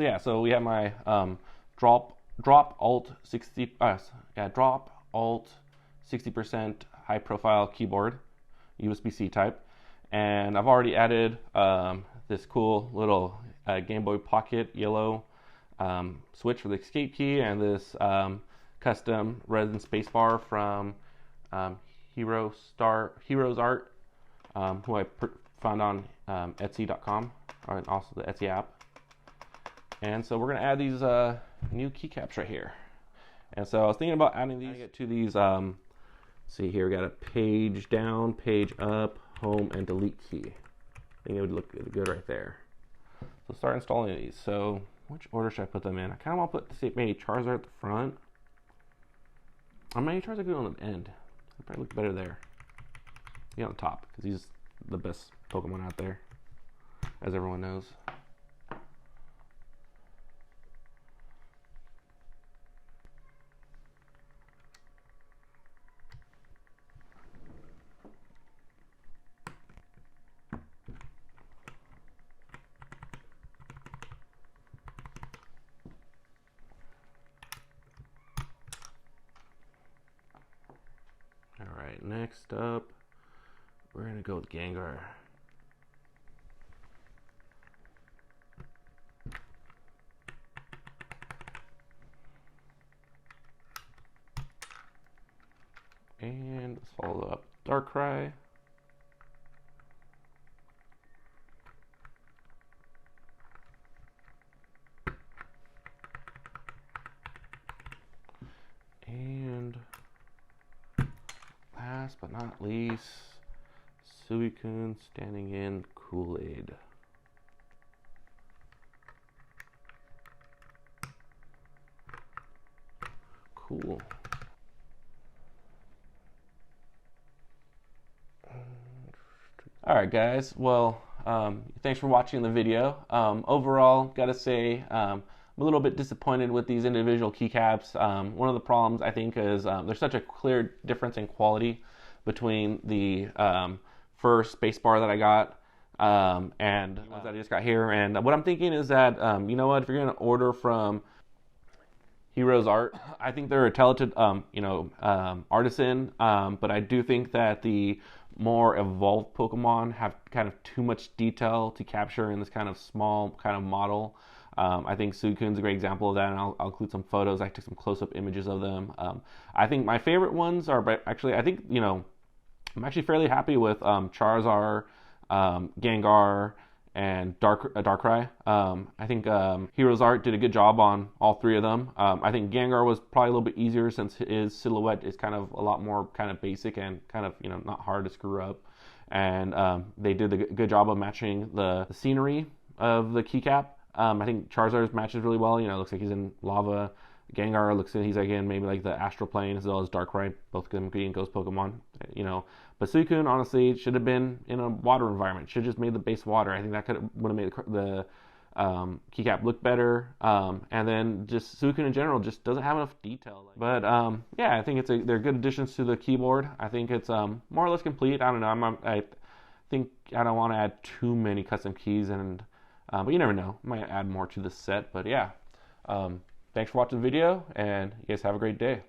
So yeah, so we have my drop alt 60% high profile keyboard, USB-C type, and I've already added this cool little Game Boy Pocket yellow switch for the escape key, and this custom resin spacebar from Hirosart, who I found on Etsy.com, and also the Etsy app. And so we're gonna add these new keycaps right here. And so I was thinking about adding these to these. See here, we got a page down, page up, home, and delete key. I think it would look good right there. So start installing these. So which order should I put them in? I kind of want to put maybe Charizard at the front. Or maybe Charizard could go on the end. It'd probably look better there. Yeah, on the top, because he's the best Pokemon out there, as everyone knows. Alright, next up, we're going to go with Gengar. And let's follow up Darkrai. And last but not least, Suicune standing in Kool-Aid. Cool. Alright guys, well, thanks for watching the video. Overall, gotta say, I'm a little bit disappointed with these individual keycaps. One of the problems I think is there's such a clear difference in quality between the first spacebar that I got and the ones that I just got here. And what I'm thinking is that, you know what, if you're gonna order from Hirosart, I think they're a talented, artisan, but I do think that the more evolved Pokemon have kind of too much detail to capture in this kind of small kind of model. I think Suicune's a great example of that, and I'll include some photos. I took some close-up images of them. I think my favorite ones are, but actually, I think, I'm actually fairly happy with Charizard, Gengar, and Darkrai. I think Hirosart did a good job on all three of them. I think Gengar was probably a little bit easier since his silhouette is kind of a lot more kind of basic and kind of, not hard to screw up. And they did a good job of matching the scenery of the keycap. I think Charizard matches really well. Looks like he's in lava. Gengar looks like he's again maybe like the astral plane, as well as Darkrai, both good and ghost Pokemon. But Suicune honestly should have been in a water environment. Should have just made the base water. I think that would have made the keycap look better. And then just Suicune in general just doesn't have enough detail. But yeah, I think they're good additions to the keyboard. I think it's more or less complete. I don't know. I think I don't want to add too many custom keys, and but you never know. I might add more to the set. But yeah. Thanks for watching the video, and you guys have a great day.